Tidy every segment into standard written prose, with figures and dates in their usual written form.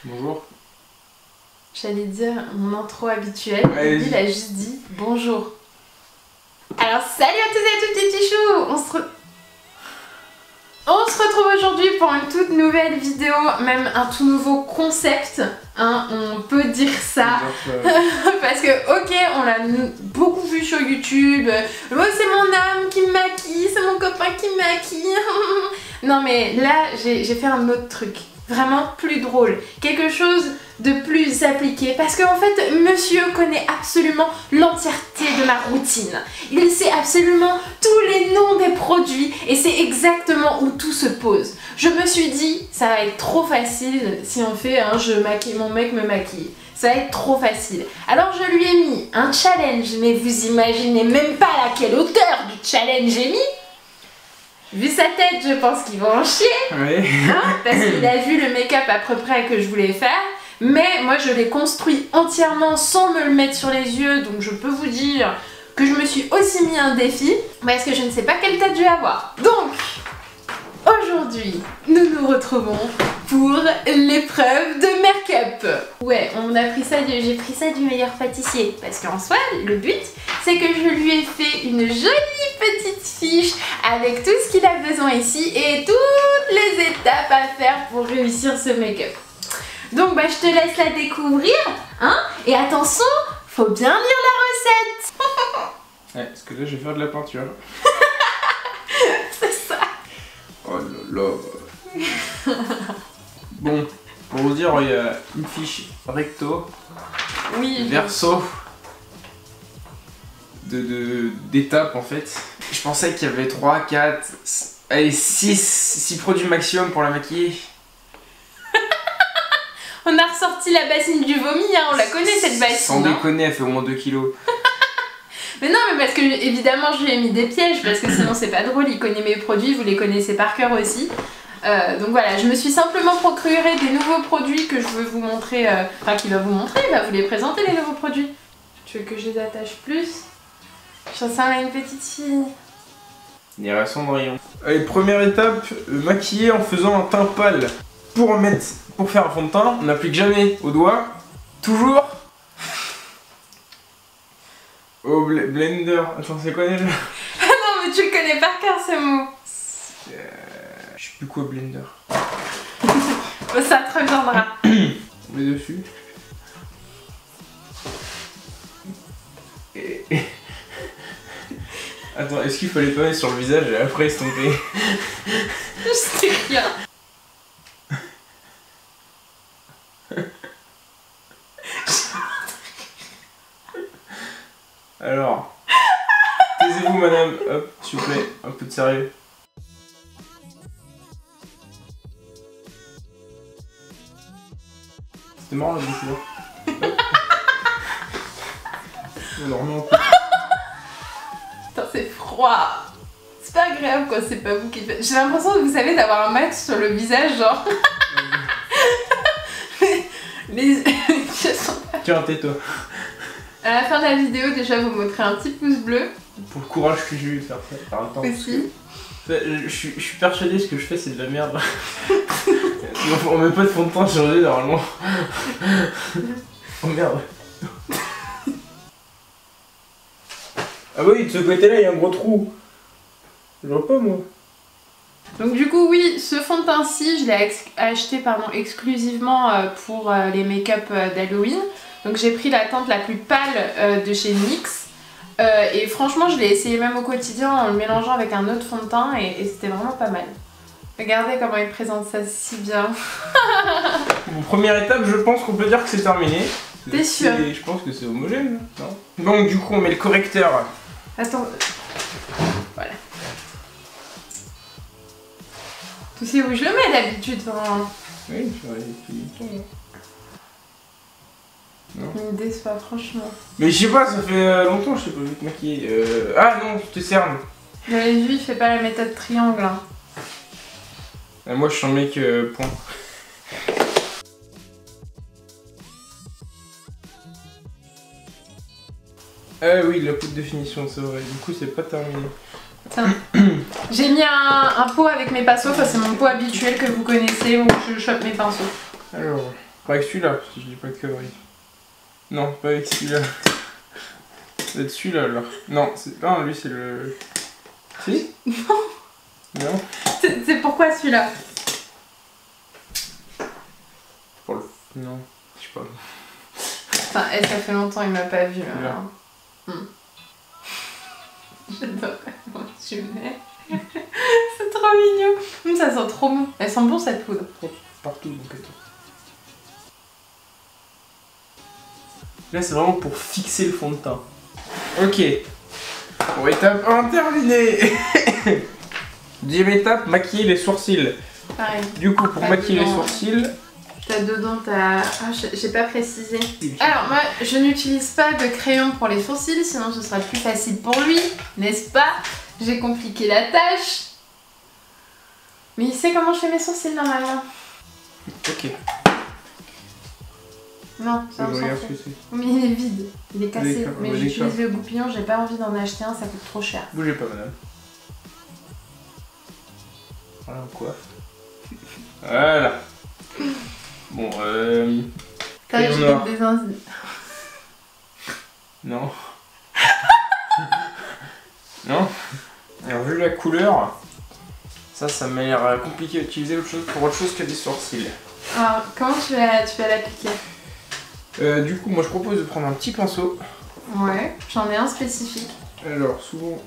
Bonjour. J'allais dire mon intro habituel, lui il a juste dit bonjour. Alors salut à tous et à toutes les petits choux. On se retrouve aujourd'hui pour une toute nouvelle vidéo, même un tout nouveau concept, hein, on peut dire ça. Parce que ok, on l'a beaucoup vu sur YouTube, oh, c'est mon âme qui me maquille, c'est mon copain qui me maquille. Non mais là j'ai fait un autre truc, vraiment plus drôle, quelque chose de plus appliqué, parce qu'en fait monsieur connaît absolument l'entièreté de ma routine, il sait absolument tous les noms des produits et c'est exactement où tout se pose. Je me suis dit ça va être trop facile si on fait un je maquille, mon mec me maquille, ça va être trop facile. Alors je lui ai mis un challenge, mais vous imaginez même pas à quelle hauteur du challenge j'ai mis. Vu sa tête, je pense qu'il va en chier, oui. Hein, parce qu'il a vu le make-up à peu près que je voulais faire. Mais moi je l'ai construit entièrement sans me le mettre sur les yeux, donc je peux vous dire que je me suis aussi mis un défi, parce que je ne sais pas quelle tête je vais avoir. Donc, aujourd'hui, nous nous retrouvons pour l'épreuve de make-up. Ouais, j'ai pris ça du meilleur pâtissier, parce qu'en soi, le but, c'est que je lui ai fait une jolie petite fiche avec tout ce qu'il a besoin ici et toutes les étapes à faire pour réussir ce make-up. Donc bah, je te laisse la découvrir, hein, et attention, faut bien lire la recette. Ouais, parce que là je vais faire de la peinture. C'est ça. Oh là là. Bon, pour vous dire, il y a une fiche recto, oui, verso, d'étapes en fait. Je pensais qu'il y avait 3, 4, allez 6 produits maximum pour la maquiller. On a ressorti la bassine du vomi, hein, on la connaît cette bassine. Sans déconner, elle fait au moins 2 kilos. Mais non, mais parce que évidemment je lui ai mis des pièges, parce que sinon c'est pas drôle, il connaît mes produits, vous les connaissez par cœur aussi. Donc voilà, je me suis simplement procuré des nouveaux produits que je veux vous montrer, enfin qu'il va vous montrer, il va vous les présenter les nouveaux produits. Tu veux que je les attache plus? Je ressemble à une petite fille. Il y a Cendrillon. Allez, première étape, maquiller en faisant un teint pâle. Pour faire un fond de teint, on n'applique jamais au doigt, toujours au blender. Attends, c'est quoi déjà? Ah non, mais tu le connais par cœur ce mot. Je sais plus quoi blender. Ça te reviendra. On met dessus. Attends, est-ce qu'il fallait pas mettre sur le visage et après estomper? Je sais rien. Alors, taisez-vous madame, hop, s'il vous plaît, un peu de sérieux. C'était marrant la bouche là. Normalement. Putain, c'est froid. C'est pas agréable quand c'est pas vous qui faites. J'ai l'impression, vous savez, d'avoir un match sur le visage, genre. Les... Tiens, tais-toi. À la fin de la vidéo, déjà, vous montrez un petit pouce bleu. Pour le courage que j'ai eu de faire ça par le temps. Aussi. Je suis persuadé que ce que je fais c'est de la merde. On met pas de fond de teint sur les normalement. Oh merde. Ah oui, de ce côté là il y a un gros trou. Je vois pas moi. Donc du coup oui, ce fond de teint-ci, je l'ai acheté exclusivement pour les make-up d'Halloween. Donc j'ai pris la teinte la plus pâle de chez NYX. Et franchement je l'ai essayé même au quotidien en le mélangeant avec un autre fond de teint et c'était vraiment pas mal. Regardez comment il présente ça si bien. Bon, première étape, je pense qu'on peut dire que c'est terminé. T'es sûr? Je pense que c'est homogène, non? Donc du coup on met le correcteur. Attends. Voilà. Tu sais où je le mets d'habitude, hein? Oui, j'aurais fait du temps. Non. Il me déçoit franchement. Mais je sais pas, ça fait longtemps que je sais pas vu te maquiller. Ah non, je te cerne. Vous avez vu, il fait pas la méthode triangle. Hein. Moi je suis un mec point. Ah oui, la poudre de finition, c'est vrai. Du coup, c'est pas terminé. Tiens. J'ai mis un pot avec mes pinceaux, ça c'est mon pot habituel que vous connaissez où je chope mes pinceaux. Alors, ferai avec celui-là, si je dis pas de conneries. Non, pas avec celui-là. Ça va être celui-là alors. Non, non, lui c'est le... Si? Non. Non. C'est pourquoi celui-là? Pour le... Non, je sais pas. Enfin, ça fait longtemps il m'a pas vu là. J'adore comment tu mets. C'est trop mignon. Ça sent trop bon. Elle sent bon cette poudre. Partout donc attends. Là c'est vraiment pour fixer le fond de teint. Ok. Bon, étape 1 terminée. Deuxième étape, maquiller les sourcils. Pareil. Du coup pour maquiller les sourcils... T'as dedans, t'as... Ah, j'ai pas précisé. Alors moi, je n'utilise pas de crayon pour les sourcils, sinon ce sera plus facile pour lui, n'est-ce pas? J'ai compliqué la tâche. Mais il sait comment je fais mes sourcils normalement. Ok. Non, ça on s'en fout. Mais il est vide, il est cassé. Mais j'utilise le goupillon, j'ai pas envie d'en acheter un, ça coûte trop cher. Bougez pas madame. Voilà quoi. Voilà. Bon, T'as des indices. Non. Non. Alors, vu la couleur, ça m'a l'air compliqué d'utiliser pour autre chose que des sourcils. Alors, comment tu vas l'appliquer? Du coup, moi je propose de prendre un petit pinceau. Ouais, j'en ai un spécifique. Alors, souvent,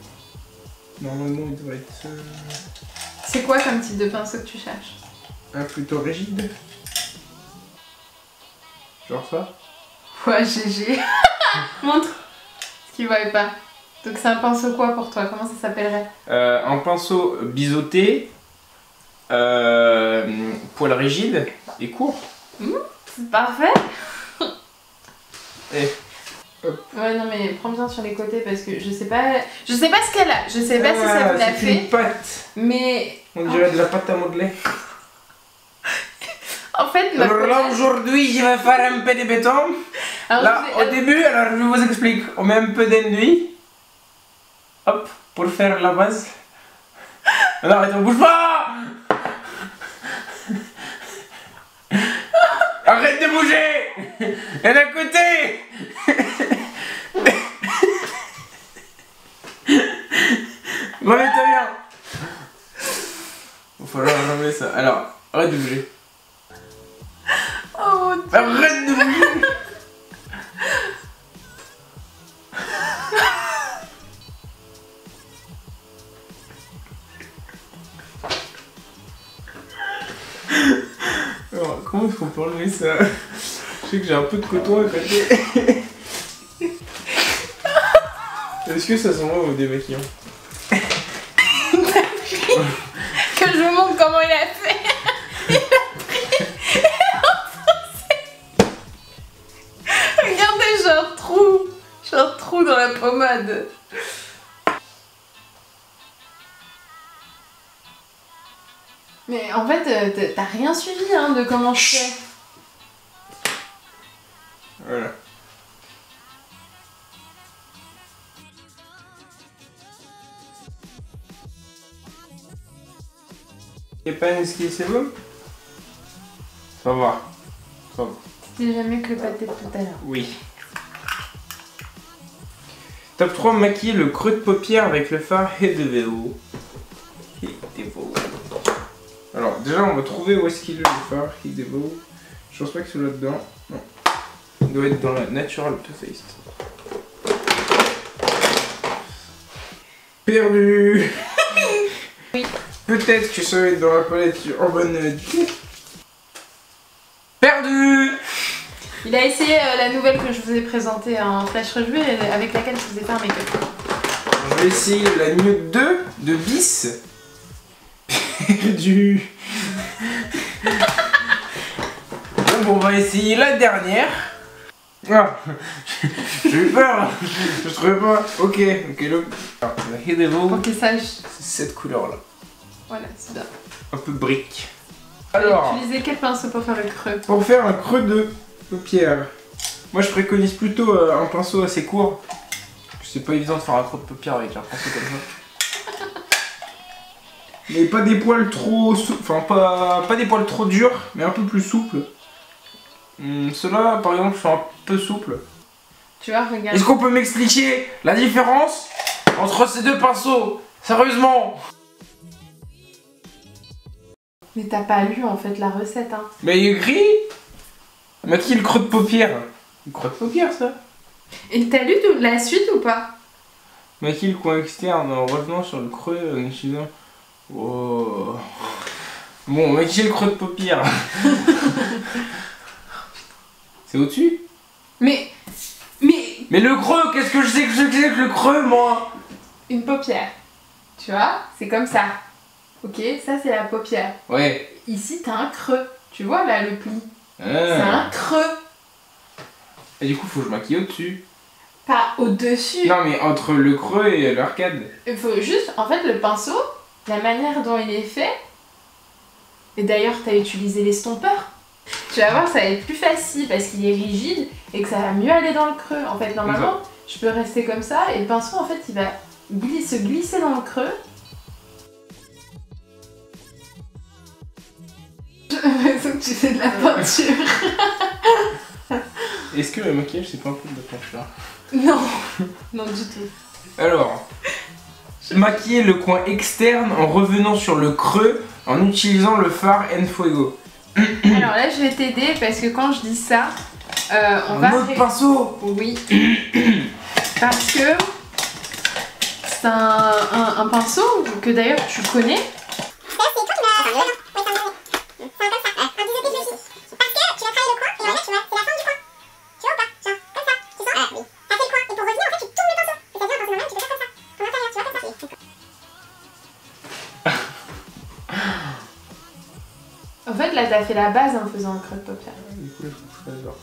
normalement, il devrait être... C'est quoi comme type de pinceau que tu cherches? Un plutôt rigide. Genre ça? Ouais, GG. Montre ce qu'il voyait pas. Donc c'est un pinceau quoi pour toi? Comment ça s'appellerait? Un pinceau biseauté, poil rigide et court. C'est parfait. Et hop. Ouais non mais prends bien sur les côtés parce que je sais pas ce qu'elle a. Je sais pas si ça vous l'a fait. C'est une pâte. Mais... On dirait de la pâte à modeler. En fait, alors là aujourd'hui je vais faire un peu de béton. Alors, là au début, alors je vous explique, on met un peu d'enduit. Hop, pour faire la base. Non arrête, on bouge pas. Arrête de bouger. Et d'un côté. Remets-toi bien. Il va falloir remettre ça. Alors, arrête de bouger. Oh, arrête de bouger. Alors, comment est-ce qu'on peut enlever ça? Je sais que j'ai un peu de coton à côté. Est-ce que ça sent bon au démaquillant? Que je vous montre comment il a fait. Il a pris et enfoncé. Regardez, j'ai un trou dans la pommade. Mais en fait, t'as rien suivi hein, de comment je fais. Voilà. Y'a pas un ski, c'est bon? Ça va. Ça va. C'était jamais que le pâté de tout à l'heure. Oui. Top 3, maquiller le creux de paupière avec le fard Hedevo. Alors déjà on va trouver où est-ce qu'il est le fard Hedevo. Je pense pas que c'est là-dedans. Non. Il doit être dans la Natural Too Faced. Perdu. Oui. Peut-être que ça va être dans la palette en bonne qualité. Perdu. Il a essayé la nouvelle que je vous ai présentée en flash review avec laquelle je vous ai fait un make-up. Je vais essayer la nude 2 de Bis. Perdu. Bon, on va essayer la dernière. Ah, j'ai eu peur. Je trouvais pas. Ok, le... Alors, la Hedevo. Pour qu'il sache. C'est cette couleur là. Voilà, c'est bien. Un peu brique. Alors, utilisez quel pinceau pour faire le creux? Pour faire un creux de paupière, moi je préconise plutôt un pinceau assez court. C'est pas évident de faire un creux de paupière avec un pinceau comme ça. Mais pas des poils trop souples, enfin pas des poils trop durs, mais un peu plus souples. Ceux-là, par exemple, sont un peu souples. Tu vois, regarde. Est-ce qu'on peut m'expliquer la différence entre ces deux pinceaux? Sérieusement? Mais t'as pas lu en fait la recette, hein. Mais il est écrit. Maquille le creux de paupière. Le creux de paupière, ça. Et t'as lu la suite ou pas? Maquille le coin externe en revenant sur le creux en utilisant. Oh. Bon, maquiller le creux de paupière. C'est au-dessus? Mais le creux, qu'est-ce que je sais que c'est que le creux, moi? une paupière. Tu vois? C'est comme ça. Ok, ça c'est la paupière. Ouais. Ici t'as un creux. Tu vois là le pli? Ah. C'est un creux. Et du coup, faut que je maquille au-dessus. Pas au-dessus. Non, mais entre le creux et l'arcade. Il faut juste, en fait, le pinceau, la manière dont il est fait. Et d'ailleurs, t'as utilisé l'estompeur. Tu vas voir, ça va être plus facile parce qu'il est rigide et que ça va mieux aller dans le creux. En fait, normalement, je peux rester comme ça et le pinceau, en fait, il va se glisser dans le creux. J'ai l'impression que tu fais de la peinture. Est-ce que le maquillage, c'est pas un peu de la peinture? Non, non du tout. Alors, maquiller le coin externe en revenant sur le creux en utilisant le fard Enfuego. Alors là, je vais t'aider parce que quand je dis ça, on va... Un autre pinceau. Oui. Parce que c'est un pinceau que d'ailleurs tu connais. En fait, là, t'as fait la base en faisant un creux de paupière. Du coup, il faut que je fasse genre.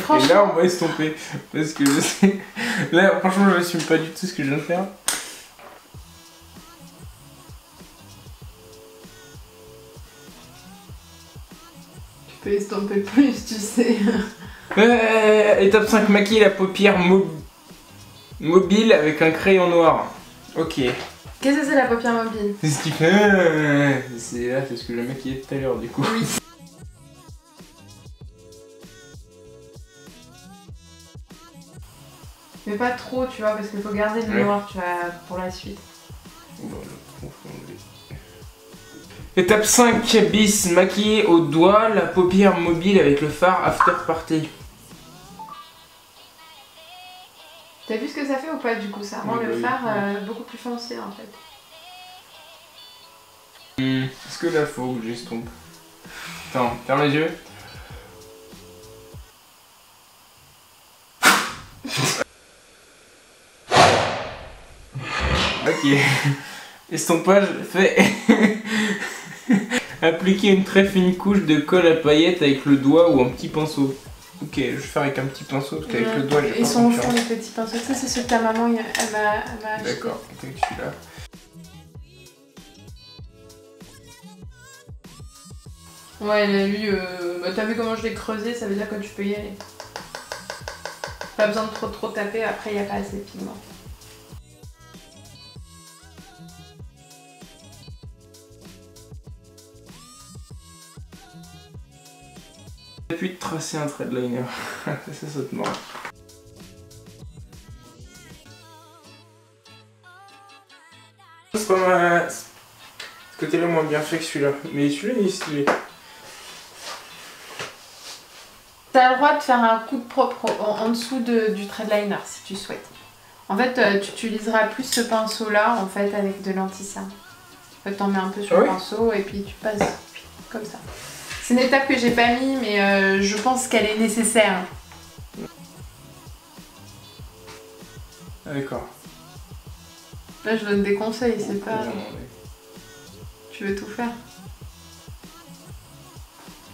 Franchement... Et là, on va estomper. Parce que je sais. Là, franchement, je n'assume pas du tout ce que je viens de faire. Tu peux estomper plus, tu sais. Étape 5, maquiller la paupière mobile avec un crayon noir. Ok. Qu'est-ce que c'est la paupière mobile? C'est ce qu'il fait. C'est là, c'est ce que j'ai maquillé tout à l'heure, du coup. Oui. Mais pas trop, tu vois, parce qu'il faut garder le noir, tu vois, pour la suite. Étape 5 bis, maquiller au doigt la paupière mobile avec le fard After Party. T'as vu ce que ça fait ou pas du coup? Ça rend le fard beaucoup plus foncé en fait. Est-ce que là faut que j'estompe? Attends, ferme les yeux. Ok. Estompage fait. Appliquer une très fine couche de colle à paillettes avec le doigt ou un petit pinceau. Ok, je vais faire avec un petit pinceau parce qu'avec le doigt j'ai pas Ils sont au confiance. fond les petits pinceaux. Ça c'est ce que ta maman elle m'a acheté. D'accord, avec celui-là. Ouais, lui, t'as vu comment je l'ai creusé, ça veut dire que tu peux y aller. Pas besoin de trop taper, après il n'y a pas assez de pigment. Puis de tracer un trait de liner. Ça saute mort. C'est pas mal. Ce côté-là moins bien fait que celui-là. Mais celui-là il est stylé. T'as le droit de faire un coup de propre en dessous du trait de liner si tu souhaites. En fait, tu utiliseras plus ce pinceau-là en fait avec de l'anti-cerne. En fait, t'en mets un peu sur le pinceau et puis tu passes comme ça. C'est une étape que j'ai pas mis, mais je pense qu'elle est nécessaire. D'accord. Là, je donne des conseils, c'est pas... Tu veux tout faire.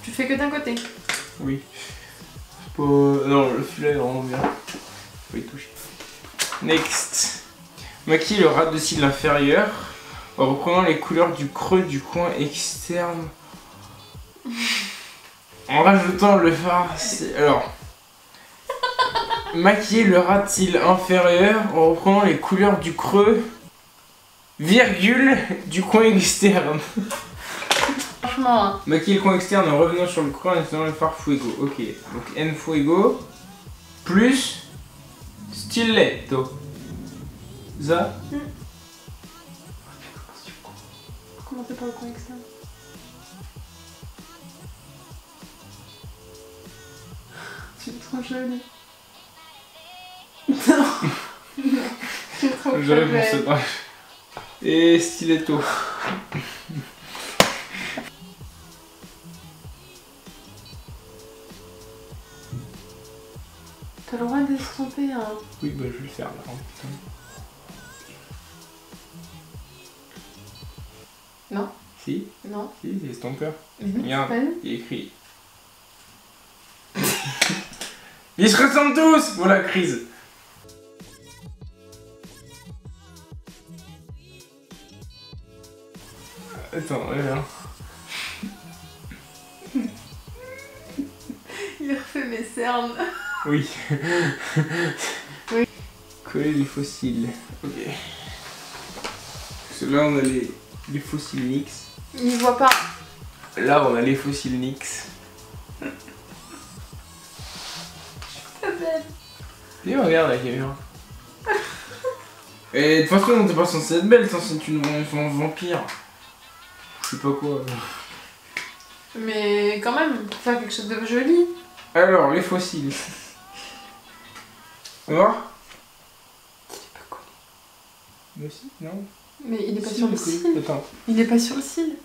Tu fais que d'un côté. Oui. C'est pas... Non, le filet est vraiment bien. Faut y toucher. Next. Maquiller le ras de cils inférieur en reprenant les couleurs du creux du coin externe. En rajoutant le fard. Alors. Maquiller le ras de cils inférieur en reprenant les couleurs du creux virgule du coin externe. Franchement. Hein. Maquiller le coin externe en revenant sur le coin en utilisant le phare fuego. Ok, donc N fuego plus stiletto. Ça. Comment t'es pas le coin externe? Tu es trop jolie. Non. Tu es trop jolie. Et stiletto. T'as le droit d'estomper, hein. Oui, bah je vais le faire là. Non. Si. Non. Si, c'est estompeur. Regarde, il y a écrit. Ils se ressemblent tous. Voilà, crise. Attends, là. Il refait mes cernes. Oui. Oui. Coller les fossiles. Ok. Parce que là on a les fossiles Nix. Il voit pas. Là on a les fossiles Nix. T'es belle. Viens, regarde la caméra. Et de toute façon t'es pas censé être belle, t'es censé être une vampire. Je sais pas quoi. Mais quand même, pour faire quelque chose de joli. Alors, les fossiles. On va voir. Il est pas collé. Mais si, non. Mais il est pas Si, sur le cil. Attends. Il est pas sur le cil.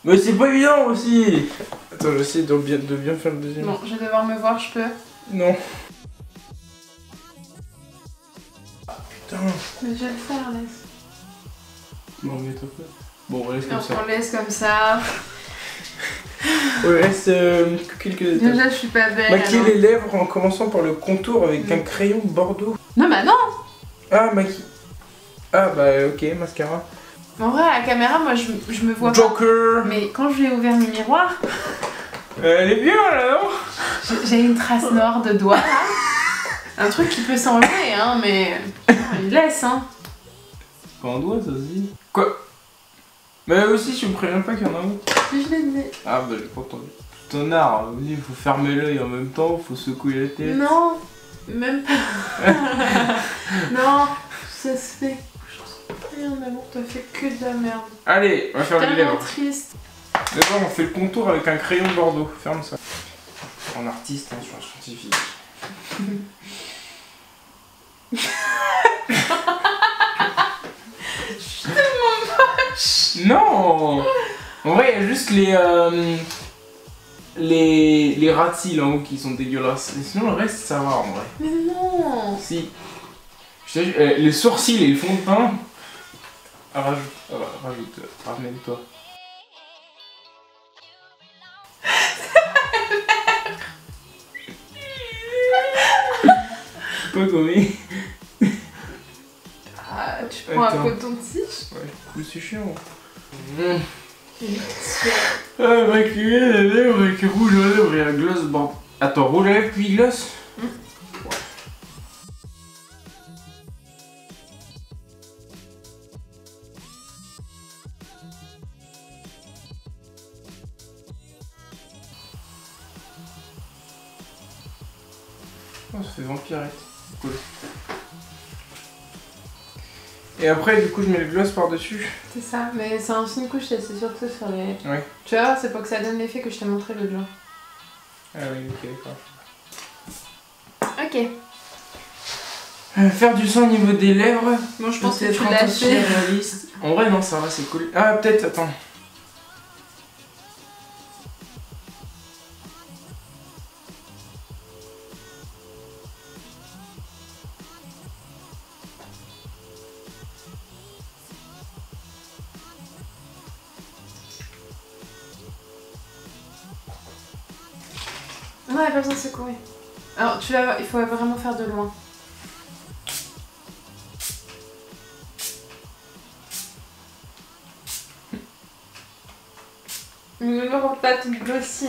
Mais c'est pas évident aussi. Attends, j'essaie de bien faire le deuxième. Bon, je vais devoir me voir, je peux. Non. Putain. Mais je vais le faire, laisse. Bon, mais t'as fait. Bon, on laisse comme ça. On laisse comme ça. On laisse quelques étapes. Déjà, je suis pas belle. Maquiller les lèvres en commençant par le contour avec un crayon bordeaux. Non, bah non. Ah, Ah, bah ok, mascara. En vrai, à la caméra, moi, je me vois Joker. pas. Mais quand j'ai ouvert mes miroirs, elle est bien là, non? j'ai une trace noire de doigt là. Un truc qui peut s'enlever, hein, mais il laisse, hein. Pas un doigt, ça se dit. Quoi? Mais aussi, tu me préviens pas qu'il y en a un autre. Je l'ai dit. Ah, bah j'ai pas entendu. C'est un art, hein. Il faut fermer l'œil en même temps, faut secouer la tête. Non, même pas. Non, ça se fait. Rien d'amour, t'as fait que de la merde. Allez, on va faire les Tellement lèvres. triste. D'abord, on fait le contour avec un crayon bordeaux. Ferme ça. En artiste, hein, je suis un scientifique. Je suis tellement moche. Non. En vrai, il y a juste les ras de cils en haut qui sont dégueulasses. Et sinon, le reste, ça va en vrai. Mais non. Si. Je te jure, les sourcils et le fond de teint. Ramène-toi. Pas gommé. Ah, tu prends un coton-tige. Ouais, cool, c'est chiant. Ah, maquiller les lèvres avec rouge à lèvres et un gloss bord. Attends, rouge à lèvres puis gloss. Oh, ça fait vampirette. Cool. Et après, du coup, je mets le gloss par-dessus. C'est ça, mais c'est un fine couche, c'est surtout sur les... Ouais. Tu vois, c'est pour que ça donne l'effet que je t'ai montré l'autre jour. Ah oui, ok, d'accord. Ok. Faire du sang au niveau des lèvres. Bon, je pense que peut-être tu l'as fait. réaliste. En vrai, non, ça va, c'est cool. Ah, peut-être, attends. Non, il n'y a pas besoin de secouer. Alors, il faut vraiment faire de loin. Ne me rends pas tout glossy.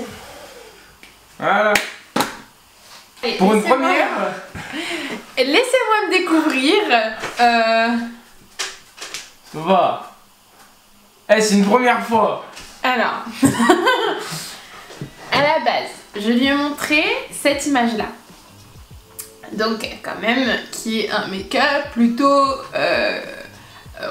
Voilà. Et Pour une première. Laissez-moi me découvrir. Ça va. Eh, c'est une première fois. Alors, à la base, je lui ai montré cette image-là. Donc, quand même, qui est un make-up plutôt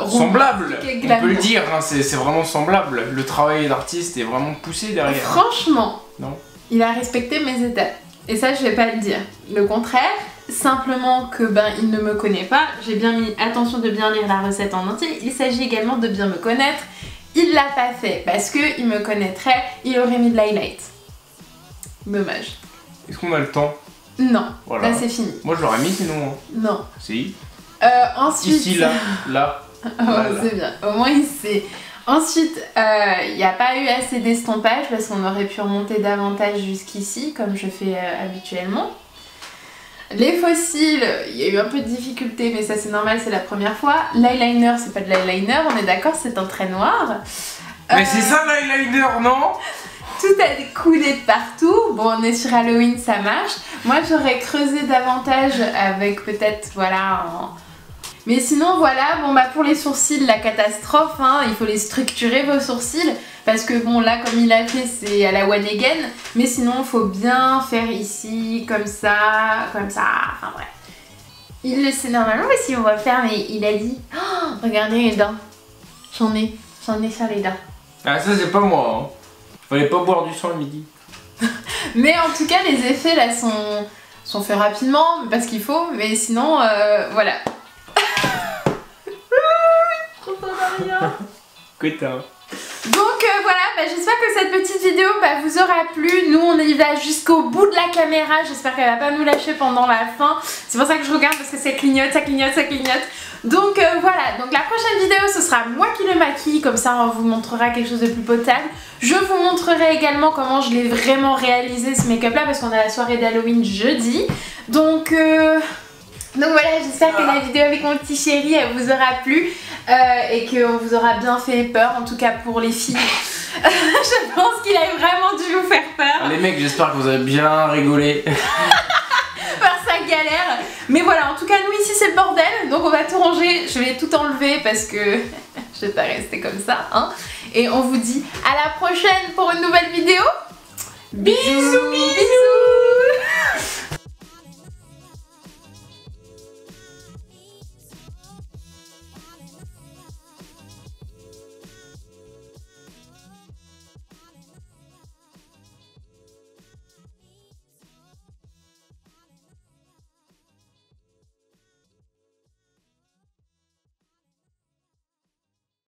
semblable. On peut le dire, hein, c'est vraiment semblable. Le travail d'artiste est vraiment poussé derrière. Franchement, non. Il a respecté mes étapes. Et ça, je vais pas le dire. Le contraire, simplement que il ne me connaît pas. J'ai bien mis attention de bien lire la recette en entier. Il s'agit également de bien me connaître. Il l'a pas fait parce que il me connaîtrait, il aurait mis de l'highlight. Dommage. Est-ce qu'on a le temps? Non, voilà. Là c'est fini. Moi je l'aurais mis sinon. Non. Si. Ensuite. Ici, là, là. Oh, c'est bien. Au moins il sait. Ensuite, il n'y a pas eu assez d'estompage parce qu'on aurait pu remonter davantage jusqu'ici, comme je fais habituellement. Les fossiles, il y a eu un peu de difficulté, mais ça c'est normal, c'est la première fois. L'eyeliner, c'est pas de l'eyeliner, on est d'accord, c'est un trait noir. Mais c'est ça l'eyeliner, non? Tout a coulé de partout. Bon, on est sur Halloween, ça marche. Moi, j'aurais creusé davantage avec peut-être, voilà... Mais sinon, voilà, pour les sourcils, la catastrophe, hein, il faut les structurer, vos sourcils. Parce que bon, là, comme il a fait, c'est à la one again. Mais sinon, il faut bien faire ici, comme ça, enfin bref. Il le sait normalement aussi, on va faire, mais il a dit, oh, regardez les dents. J'en ai sur les dents. Ah, ça, c'est pas moi, hein. Fallait pas boire du sang le midi. Mais en tout cas, les effets, là, sont faits rapidement, parce qu'il faut. Mais sinon, voilà. Cotin. Donc voilà, j'espère que cette petite vidéo vous aura plu. Nous on y va jusqu'au bout de la caméra. J'espère qu'elle va pas nous lâcher pendant la fin. C'est pour ça que je regarde parce que ça clignote, ça clignote, ça clignote. Donc voilà, donc la prochaine vidéo ce sera moi qui le maquille. Comme ça on vous montrera quelque chose de plus potable. Je vous montrerai également comment je l'ai vraiment réalisé ce make-up là, parce qu'on a la soirée d'Halloween jeudi. Donc voilà, j'espère que la vidéo avec mon petit chéri elle vous aura plu et qu'on vous aura bien fait peur, en tout cas pour les filles. Je pense qu'il a vraiment dû vous faire peur. Les mecs, j'espère que vous avez bien rigolé. Par sa galère. Mais voilà, en tout cas nous ici c'est le bordel, donc on va tout ranger. Je vais tout enlever parce que je vais pas rester comme ça, hein. Et on vous dit à la prochaine pour une nouvelle vidéo. Bisous, bisous.